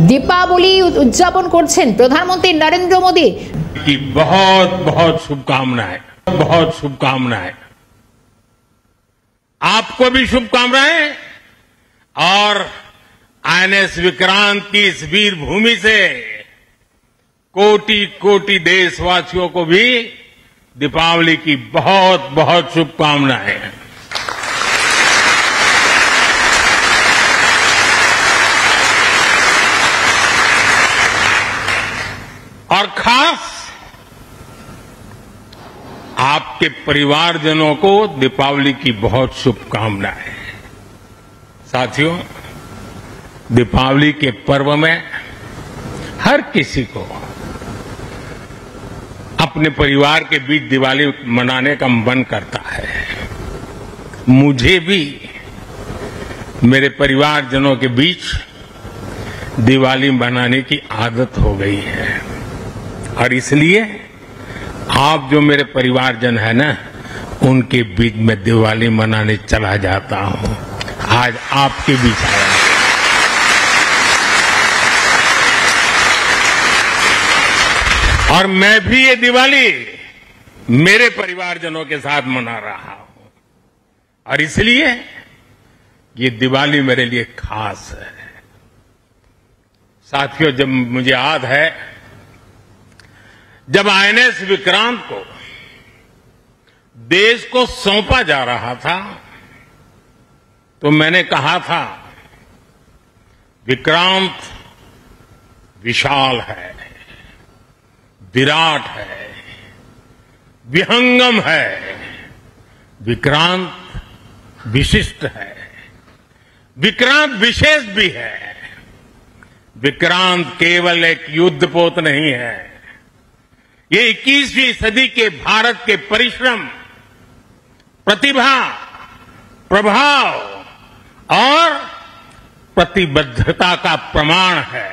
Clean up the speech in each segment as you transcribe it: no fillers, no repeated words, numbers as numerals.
दीपावली उद्यापन করছেন प्रधानमंत्री नरेंद्र मोदी की बहुत बहुत शुभकामनाएं, बहुत शुभकामनाएं। आपको भी शुभकामनाएं और आईएनएस विक्रांत की इस वीर भूमि से कोटि कोटि देशवासियों को भी दीपावली की बहुत बहुत शुभकामनाएं। और खास आपके परिवारजनों को दीपावली की बहुत शुभकामनाएं। साथियों, दीपावली के पर्व में हर किसी को अपने परिवार के बीच दिवाली मनाने का मन करता है। मुझे भी मेरे परिवारजनों के बीच दिवाली मनाने की आदत हो गई है और इसलिए आप जो मेरे परिवारजन है ना, उनके बीच में दिवाली मनाने चला जाता हूं। आज आपके बीच आया। और मैं भी ये दिवाली मेरे परिवारजनों के साथ मना रहा हूं और इसलिए ये दिवाली मेरे लिए खास है। साथियों, जब मुझे याद है जब आईएनएस विक्रांत को देश को सौंपा जा रहा था तो मैंने कहा था विक्रांत विशाल है, विराट है, विहंगम है, विक्रांत विशिष्ट है, विक्रांत विशेष भी है। विक्रांत केवल एक युद्धपोत नहीं है, ये 21वीं सदी के भारत के परिश्रम, प्रतिभा, प्रभाव और प्रतिबद्धता का प्रमाण है।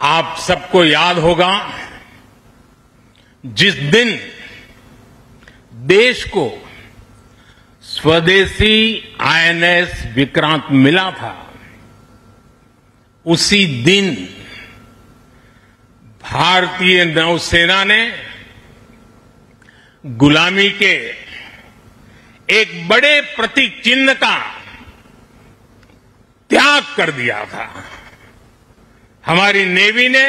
आप सबको याद होगा जिस दिन देश को स्वदेशी आईएनएस विक्रांत मिला था, उसी दिन भारतीय नौसेना ने गुलामी के एक बड़े प्रतीक चिन्ह का त्याग कर दिया था। हमारी नेवी ने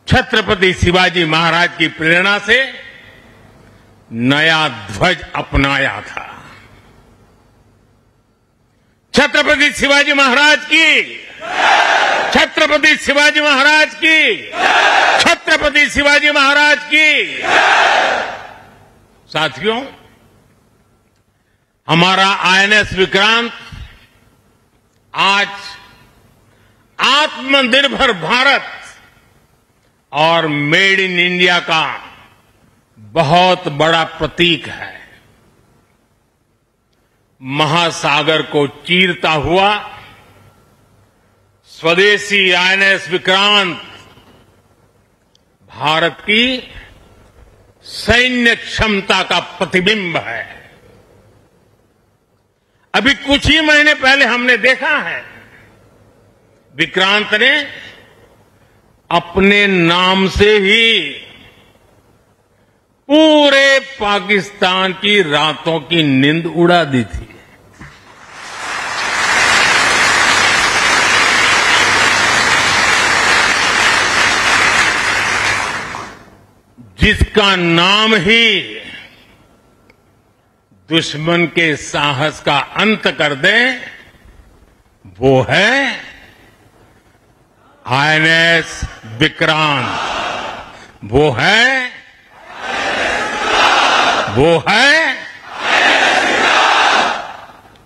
छत्रपति शिवाजी महाराज की प्रेरणा से नया ध्वज अपनाया था। छत्रपति शिवाजी महाराज की, छत्रपति शिवाजी महाराज की, छत्रपति शिवाजी महाराज की। साथियों, हमारा आईएनएस विक्रांत आज आत्मनिर्भर भारत और मेड इन इंडिया का बहुत बड़ा प्रतीक है। महासागर को चीरता हुआ स्वदेशी आईएनएस विक्रांत भारत की सैन्य क्षमता का प्रतिबिंब है। अभी कुछ ही महीने पहले हमने देखा है विक्रांत ने अपने नाम से ही पूरे पाकिस्तान की रातों की नींद उड़ा दी थी। जिसका नाम ही दुश्मन के साहस का अंत कर दे, वो है आईएनएस विक्रांत। वो है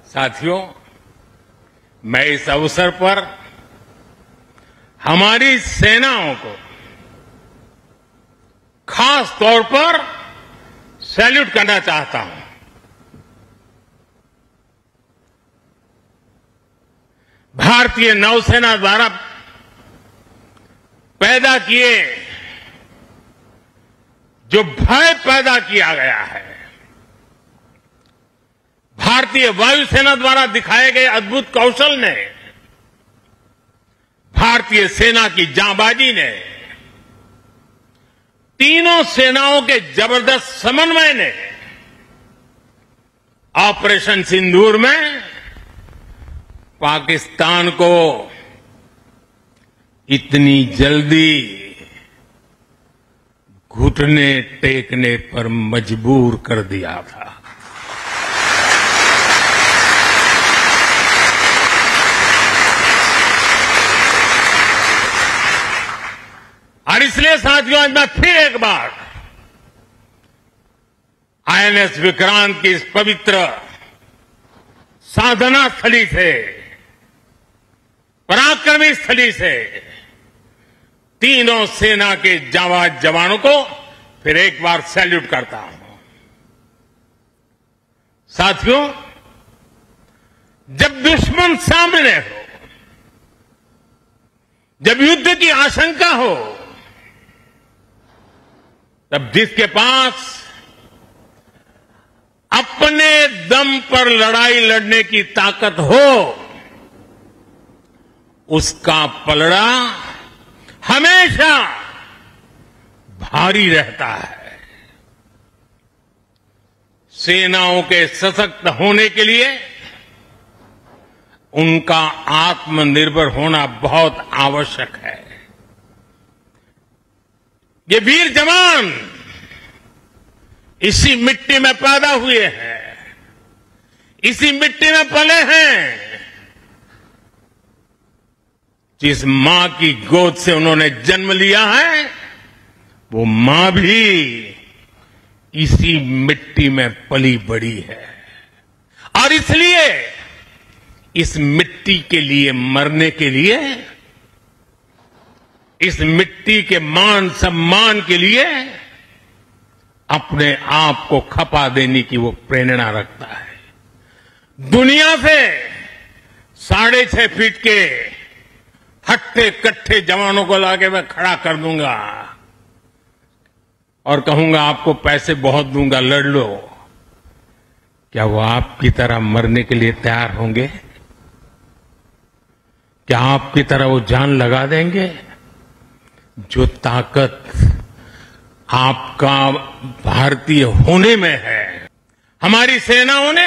साथियों, मैं इस अवसर पर हमारी सेनाओं को खास तौर पर सैल्यूट करना चाहता हूं। भारतीय नौसेना द्वारा पैदा किए जो भय पैदा किया गया है, भारतीय वायुसेना द्वारा दिखाए गए अद्भुत कौशल ने, भारतीय सेना की जांबाजी ने, तीनों सेनाओं के जबरदस्त समन्वय ने ऑपरेशन सिंदूर में पाकिस्तान को इतनी जल्दी घुटने टेकने पर मजबूर कर दिया था। और इसलिए साथियों, आज मैं फिर एक बार आईएनएस विक्रांत की इस पवित्र साधना स्थली से, पराक्रमी स्थली से तीनों सेना के जांबाज जवानों को फिर एक बार सैल्यूट करता हूं। साथियों, जब दुश्मन सामने हो, जब युद्ध की आशंका हो, तब जिसके पास अपने दम पर लड़ाई लड़ने की ताकत हो, उसका पलड़ा हमेशा भारी रहता है। सेनाओं के सशक्त होने के लिए उनका आत्मनिर्भर होना बहुत आवश्यक है। ये वीर जवान इसी मिट्टी में पैदा हुए हैं, इसी मिट्टी में पले हैं। जिस मां की गोद से उन्होंने जन्म लिया है, वो मां भी इसी मिट्टी में पली बड़ी है। और इसलिए इस मिट्टी के लिए मरने के लिए, इस मिट्टी के मान सम्मान के लिए अपने आप को खपा देने की वो प्रेरणा रखता है। दुनिया से 6.5 फीट के हट्टे कट्टे जवानों को लाके मैं खड़ा कर दूंगा और कहूंगा आपको पैसे बहुत दूंगा, लड़ लो। क्या वो आपकी तरह मरने के लिए तैयार होंगे? क्या आपकी तरह वो जान लगा देंगे? जो ताकत आपका भारतीय होने में है। हमारी सेनाओं ने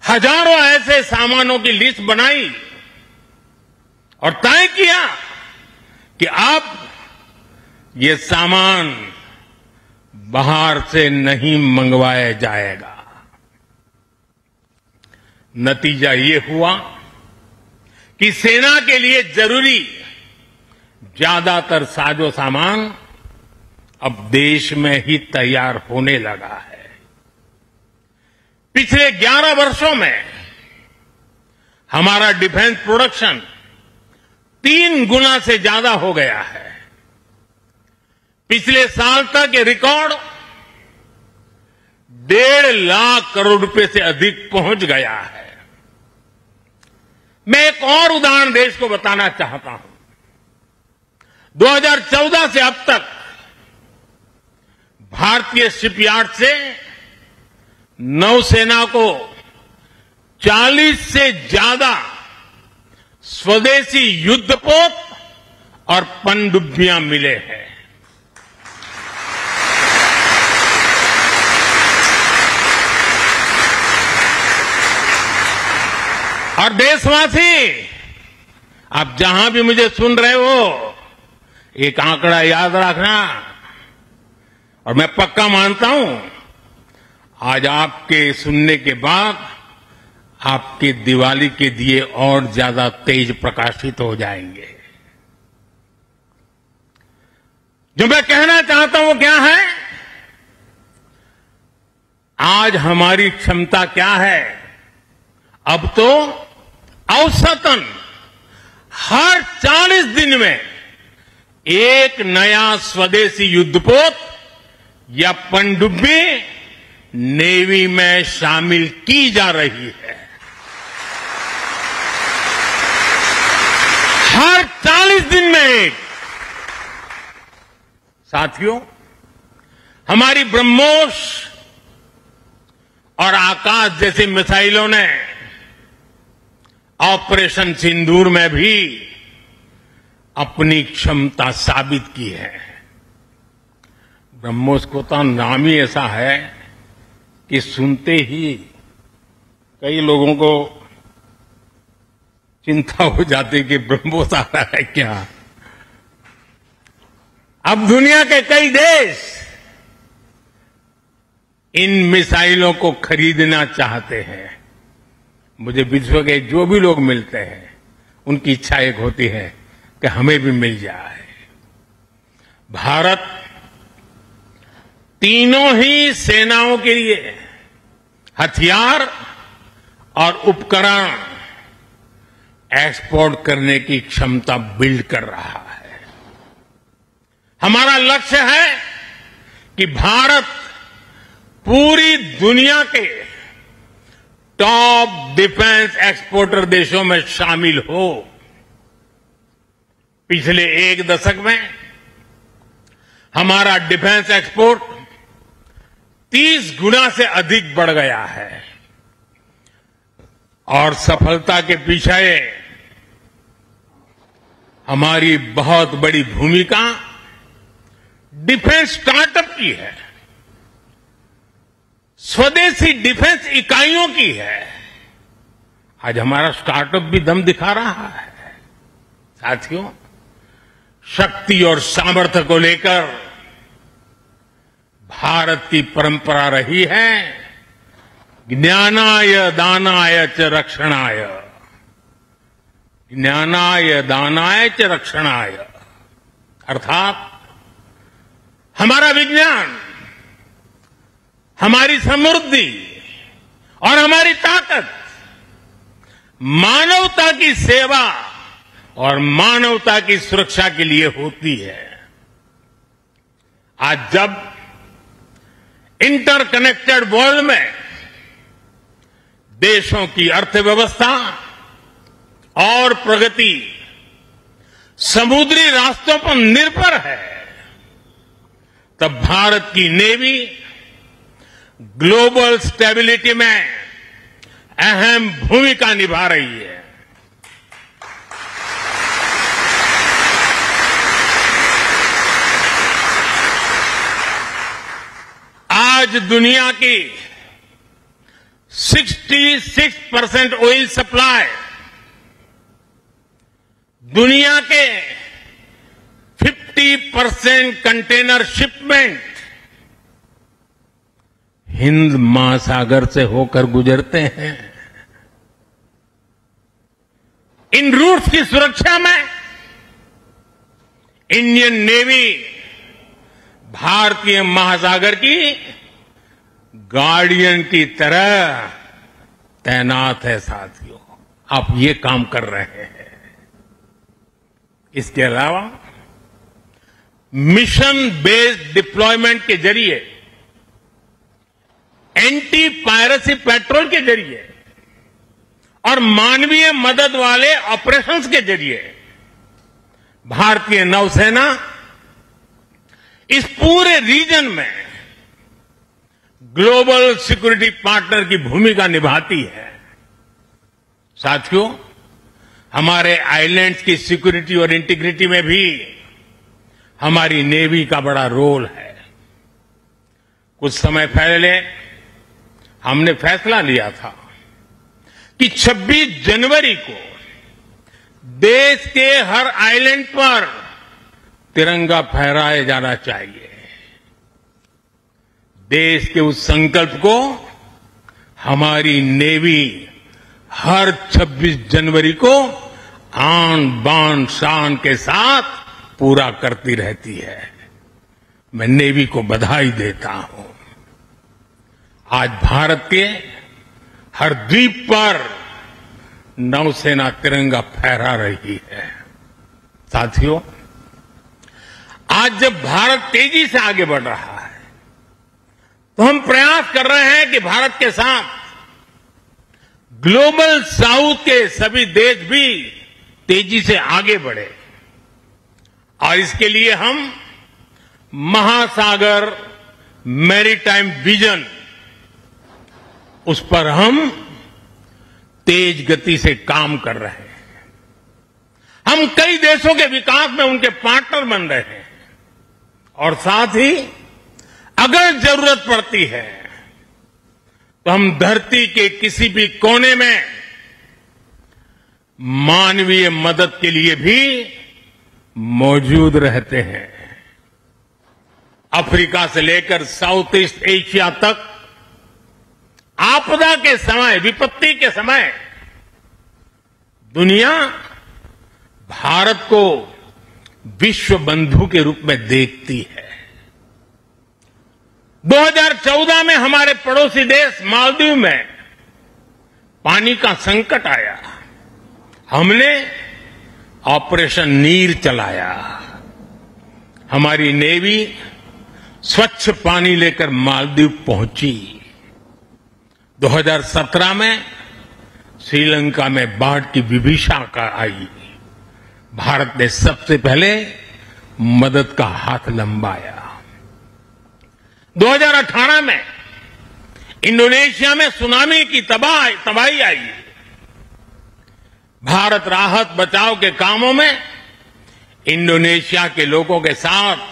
हजारों ऐसे सामानों की लिस्ट बनाई और तय किया कि अब ये सामान बाहर से नहीं मंगवाया जाएगा। नतीजा ये हुआ कि सेना के लिए जरूरी ज्यादातर साजो सामान अब देश में ही तैयार होने लगा है। पिछले 11 वर्षों में हमारा डिफेंस प्रोडक्शन 3 गुना से ज्यादा हो गया है। पिछले साल तक ये रिकॉर्ड 1.5 लाख करोड़ रुपए से अधिक पहुंच गया है। मैं एक और उदाहरण देश को बताना चाहता हूं। 2014 से अब तक भारतीय शिपयार्ड से नौसेना को 40 से ज्यादा स्वदेशी युद्धपोत और पनडुब्बियां मिले हैं। और देशवासी, आप जहां भी मुझे सुन रहे हो, एक आंकड़ा याद रखना। और मैं पक्का मानता हूं आज आपके सुनने के बाद आपके दिवाली के दिए और ज्यादा तेज प्रकाशित हो जाएंगे। जो मैं कहना चाहता हूं वो क्या है? आज हमारी क्षमता क्या है? अब तो औसतन हर 40 दिन में एक नया स्वदेशी युद्धपोत या पनडुब्बी नेवी में शामिल की जा रही है। हर 40 दिन में एक। साथियों, हमारी ब्रह्मोस और आकाश जैसी मिसाइलों ने ऑपरेशन सिंदूर में भी अपनी क्षमता साबित की है। ब्रह्मोस को तो नाम ही ऐसा है कि सुनते ही कई लोगों को चिंता हो जाती कि ब्रह्मोस आ रहा है क्या। अब दुनिया के कई देश इन मिसाइलों को खरीदना चाहते हैं। मुझे विश्व के जो भी लोग मिलते हैं उनकी इच्छा एक होती है कि हमें भी मिल जाए। भारत तीनों ही सेनाओं के लिए हथियार और उपकरण एक्सपोर्ट करने की क्षमता बिल्ड कर रहा है। हमारा लक्ष्य है कि भारत पूरी दुनिया के टॉप डिफेंस एक्सपोर्टर देशों में शामिल हो। पिछले एक दशक में हमारा डिफेंस एक्सपोर्ट 30 गुना से अधिक बढ़ गया है और सफलता के पीछे हमारी बहुत बड़ी भूमिका डिफेंस स्टार्टअप की है, स्वदेशी डिफेंस इकाइयों की है। आज हमारा स्टार्टअप भी दम दिखा रहा है। साथियों, शक्ति और सामर्थ्य को लेकर भारत की परंपरा रही है ज्ञानाय दानाय च रक्षणाय, ज्ञानाय दानाय च रक्षणाय। अर्थात हमारा विज्ञान, हमारी समृद्धि और हमारी ताकत मानवता की सेवा और मानवता की सुरक्षा के लिए होती है। आज जब इंटरकनेक्टेड वर्ल्ड में देशों की अर्थव्यवस्था और प्रगति समुद्री रास्तों पर निर्भर है, तब भारत की नेवी ग्लोबल स्टेबिलिटी में अहम भूमिका निभा रही है। आज दुनिया की 66% ऑयल सप्लाई, दुनिया के 50% कंटेनर शिपमेंट हिंद महासागर से होकर गुजरते हैं। इन रूट्स की सुरक्षा में इंडियन नेवी भारतीय महासागर की गार्डियन की तरह तैनात है। साथियों, आप ये काम कर रहे हैं। इसके अलावा मिशन बेस्ड डिप्लॉयमेंट के जरिए, एंटी पायरेसी पेट्रोल के जरिए और मानवीय मदद वाले ऑपरेशंस के जरिए भारतीय नौसेना इस पूरे रीजन में ग्लोबल सिक्योरिटी पार्टनर की भूमिका निभाती है। साथियों, हमारे आइलैंड्स की सिक्योरिटी और इंटीग्रिटी में भी हमारी नेवी का बड़ा रोल है। कुछ समय पहले हमने फैसला लिया था कि 26 जनवरी को देश के हर आइलैंड पर तिरंगा फहराया जाना चाहिए। देश के उस संकल्प को हमारी नेवी हर 26 जनवरी को आन बान शान के साथ पूरा करती रहती है। मैं नेवी को बधाई देता हूं। आज भारत के हर द्वीप पर नौसेना तिरंगा फहरा रही है। साथियों, आज जब भारत तेजी से आगे बढ़ रहा है तो हम प्रयास कर रहे हैं कि भारत के साथ ग्लोबल साउथ के सभी देश भी तेजी से आगे बढ़े और इसके लिए हम महासागर मैरीटाइम विजन, उस पर हम तेज गति से काम कर रहे हैं। हम कई देशों के विकास में उनके पार्टनर बन रहे हैं और साथ ही अगर जरूरत पड़ती है तो हम धरती के किसी भी कोने में मानवीय मदद के लिए भी मौजूद रहते हैं। अफ्रीका से लेकर साउथ ईस्ट एशिया तक आपदा के समय, विपत्ति के समय दुनिया भारत को विश्व बंधु के रूप में देखती है। 2014 में हमारे पड़ोसी देश मालदीव में पानी का संकट आया। हमने ऑपरेशन नीर चलाया। हमारी नेवी स्वच्छ पानी लेकर मालदीव पहुंची। 2017 में श्रीलंका में बाढ़ की विभीषिका आई। भारत ने सबसे पहले मदद का हाथ लंबाया। 2018 में इंडोनेशिया में सुनामी की तबाही आई। भारत राहत बचाव के कामों में इंडोनेशिया के लोगों के साथ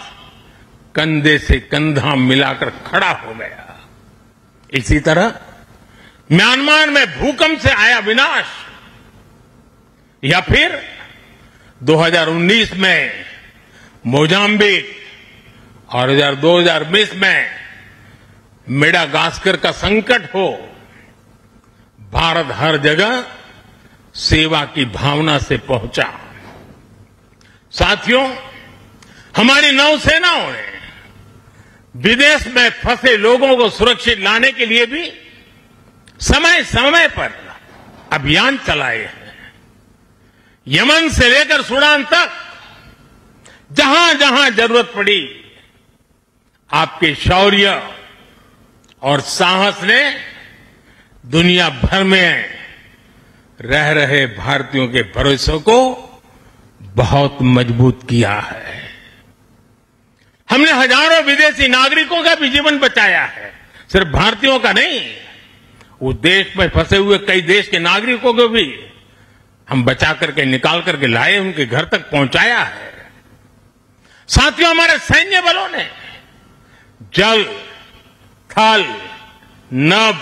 कंधे से कंधा मिलाकर खड़ा हो गया। इसी तरह म्यांमार में भूकंप से आया विनाश, या फिर 2019 में मोजाम्बिक और 2020 में मेडागास्कर का संकट हो, भारत हर जगह सेवा की भावना से पहुंचा। साथियों, हमारी नौसेनाओं ने विदेश में फंसे लोगों को सुरक्षित लाने के लिए भी समय समय पर अभियान चलाए हैं। यमन से लेकर सूडान तक जहां जहां जरूरत पड़ी, आपके शौर्य और साहस ने दुनिया भर में रह रहे भारतीयों के भरोसे को बहुत मजबूत किया है। हमने हजारों विदेशी नागरिकों का भी जीवन बचाया है, सिर्फ भारतीयों का नहीं। उस देश में फंसे हुए कई देश के नागरिकों को भी हम बचा करके, निकाल करके लाए, उनके घर तक पहुंचाया है। साथियों, हमारे सैन्य बलों ने जल, थल, नभ,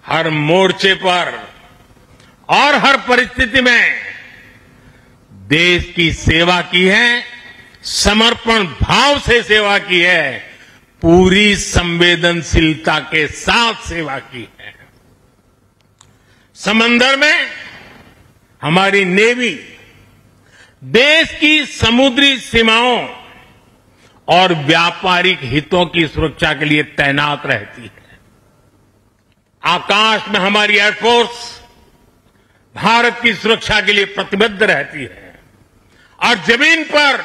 हर मोर्चे पर और हर परिस्थिति में देश की सेवा की है, समर्पण भाव से सेवा की है, पूरी संवेदनशीलता के साथ सेवा की है। समंदर में हमारी नेवी देश की समुद्री सीमाओं और व्यापारिक हितों की सुरक्षा के लिए तैनात रहती है। आकाश में हमारी एयरफोर्स भारत की सुरक्षा के लिए प्रतिबद्ध रहती है और जमीन पर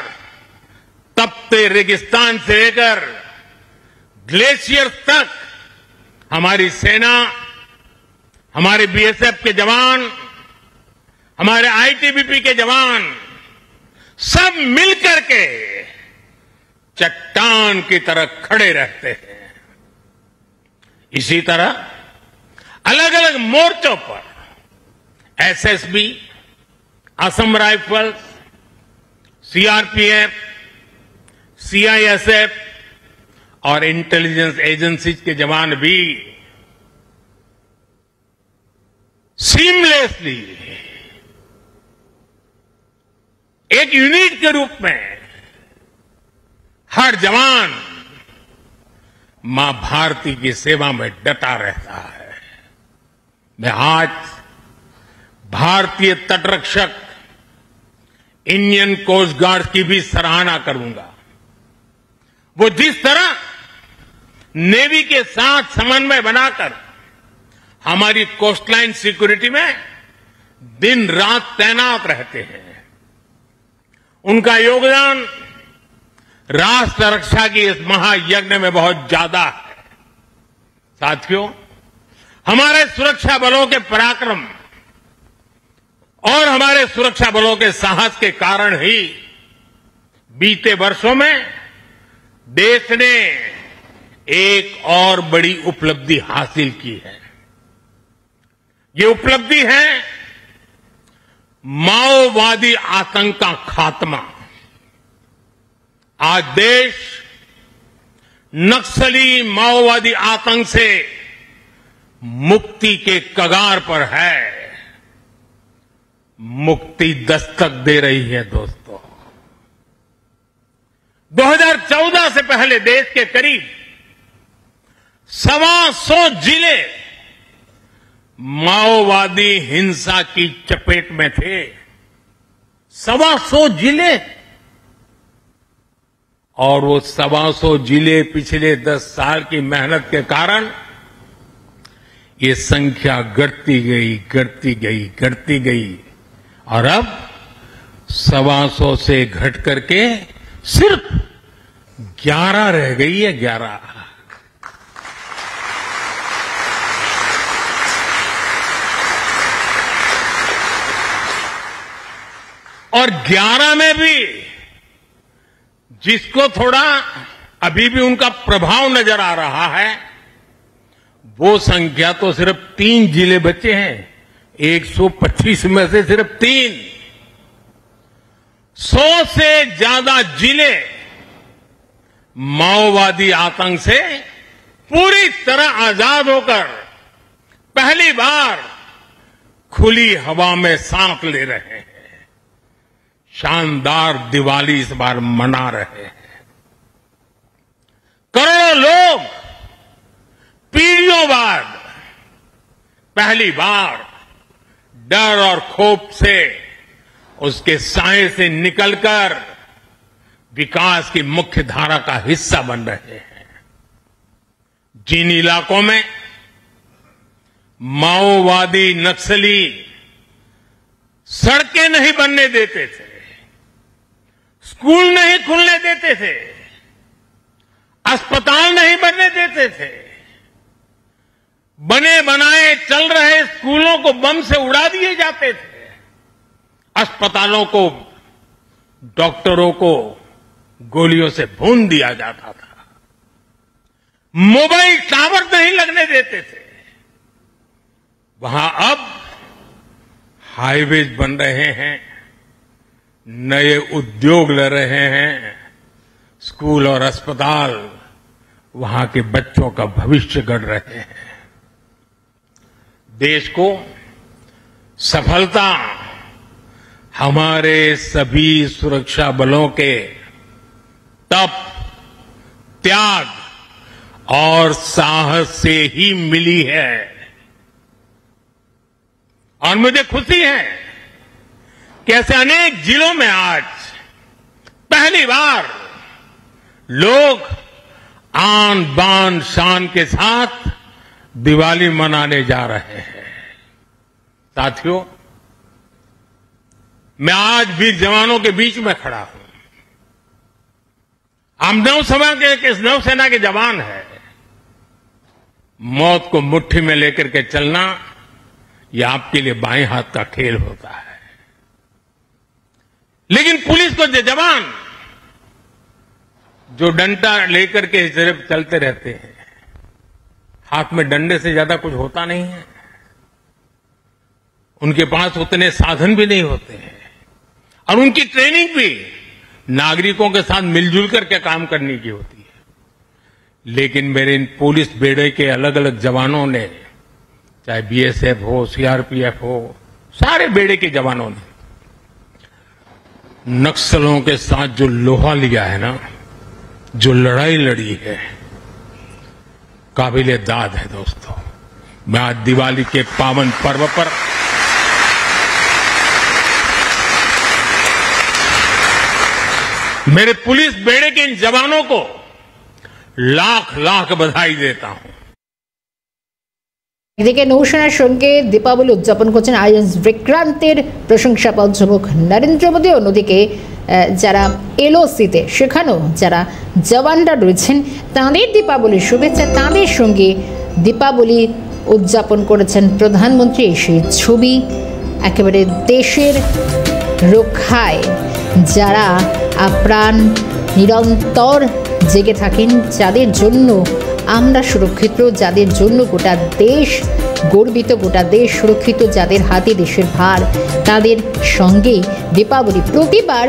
तपते रेगिस्तान से लेकर ग्लेशियर तक हमारी सेना, हमारे बीएसएफ के जवान, हमारे आईटीबीपी के जवान सब मिलकर के चट्टान की तरह खड़े रहते हैं। इसी तरह अलग अलग मोर्चों पर SSB, Assam rifles, CRPF, CISF और इंटेलिजेंस एजेंसीज के जवान भी सीमलेसली एक यूनिट के रूप में हर जवान मां भारती की सेवा में डटा रहता है। मैं आज भारतीय तटरक्षक इंडियन कोस्ट गार्ड की भी सराहना करूंगा। वो जिस तरह नेवी के साथ समन्वय बनाकर हमारी कोस्टलाइन सिक्योरिटी में दिन रात तैनात रहते हैं, उनका योगदान राष्ट्र रक्षा की इस महायज्ञ में बहुत ज्यादा है। साथियों, हमारे सुरक्षा बलों के पराक्रम और हमारे सुरक्षा बलों के साहस के कारण ही बीते वर्षों में देश ने एक और बड़ी उपलब्धि हासिल की है। ये उपलब्धि है माओवादी आतंक का खात्मा। आज देश नक्सली माओवादी आतंक से मुक्ति के कगार पर है। मुक्ति दस्तक दे रही है दोस्तों। 2014 से पहले देश के करीब 125 जिले माओवादी हिंसा की चपेट में थे। 125 जिले, और वो 125 जिले पिछले 10 साल की मेहनत के कारण ये संख्या घटती गई और अब 125 से घट करके सिर्फ 11 रह गई है। 11 और 11 में भी जिसको थोड़ा अभी भी उनका प्रभाव नजर आ रहा है, वो संख्या तो सिर्फ 3 जिले बचे हैं। 125 में से सिर्फ 3। 100 से ज्यादा जिले माओवादी आतंक से पूरी तरह आजाद होकर पहली बार खुली हवा में सांस ले रहे हैं। शानदार दिवाली इस बार मना रहे हैं। करोड़ों लोग पीढ़ियों बाद पहली बार डर और खौफ से, उसके साए से निकलकर विकास की मुख्य धारा का हिस्सा बन रहे हैं। जिन इलाकों में माओवादी नक्सली सड़कें नहीं बनने देते थे, स्कूल नहीं खुलने देते थे, अस्पताल नहीं बनने देते थे, बने बनाए चल रहे स्कूलों को बम से उड़ा दिए जाते थे, अस्पतालों को, डॉक्टरों को गोलियों से भून दिया जाता था, मोबाइल टावर नहीं लगने देते थे, वहां अब हाईवेज बन रहे हैं, नए उद्योग ले रहे हैं, स्कूल और अस्पताल वहां के बच्चों का भविष्य गढ़ रहे हैं। देश को सफलता हमारे सभी सुरक्षा बलों के तप, त्याग और साहस से ही मिली है। और मुझे खुशी है कि ऐसे अनेक जिलों में आज पहली बार लोग आन बान शान के साथ दिवाली मनाने जा रहे हैं। साथियों, मैं आज वीर जवानों के बीच में खड़ा हूं। हम नौसेना के जवान हैं। मौत को मुट्ठी में लेकर के चलना, यह आपके लिए बाएं हाथ का खेल होता है। लेकिन पुलिस को जवान जो डंडा लेकर के सिर्फ चलते रहते हैं, हाथ में डंडे से ज्यादा कुछ होता नहीं है, उनके पास उतने साधन भी नहीं होते हैं, और उनकी ट्रेनिंग भी नागरिकों के साथ मिलजुल करके काम करने की होती है। लेकिन मेरे इन पुलिस बेड़े के अलग अलग जवानों ने, चाहे बीएसएफ हो, सीआरपीएफ हो, सारे बेड़े के जवानों ने नक्सलों के साथ जो लोहा लिया है ना, जो लड़ाई लड़ी है, काबिले दाद है दोस्तों। मैं आज दिवाली के पावन पर्व पर मेरे पुलिस बेड़े के इन जवानों को लाख लाख बधाई देता हूं। এদিকে নৌসেনার সঙ্গে দীপাবলি উদযাপন করছেন আইএনএস বিক্রান্তের প্রশংসা পঞ্চমুখ নরেন্দ্র মোদী। অন্যদিকে যারা এলওসিতে সেখানেও যারা জওয়ানরা রয়েছেন তাঁদের দীপাবলির শুভেচ্ছা, তাঁদের সঙ্গে দীপাবলি উদযাপন করেছেন প্রধানমন্ত্রী। সেই ছবি একেবারে দেশের রক্ষায় যারা আপ্রাণ নিরন্তর জেগে থাকেন, যাদের জন্য আমরা সুরক্ষিত, যাদের জন্য গোটা দেশ গর্বিত, গোটা দেশ সুরক্ষিত, যাদের হাতে দেশের ভার, তাদের সঙ্গেই দীপাবলি প্রতিবার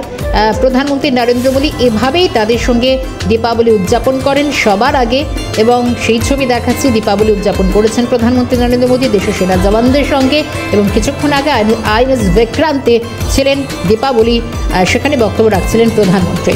প্রধানমন্ত্রী নরেন্দ্র মোদী এভাবেই তাদের সঙ্গে দীপাবলি উদযাপন করেন সবার আগে। এবং সেই ছবি দেখাচ্ছি, দীপাবলি উদযাপন করেছেন প্রধানমন্ত্রী নরেন্দ্র মোদী দেশের সেনা জওয়ানদের সঙ্গে। এবং কিছুক্ষণ আগে আইএনএস বিক্রান্তে ছিলেন দীপাবলি, সেখানে বক্তব্য রাখছিলেন প্রধানমন্ত্রী।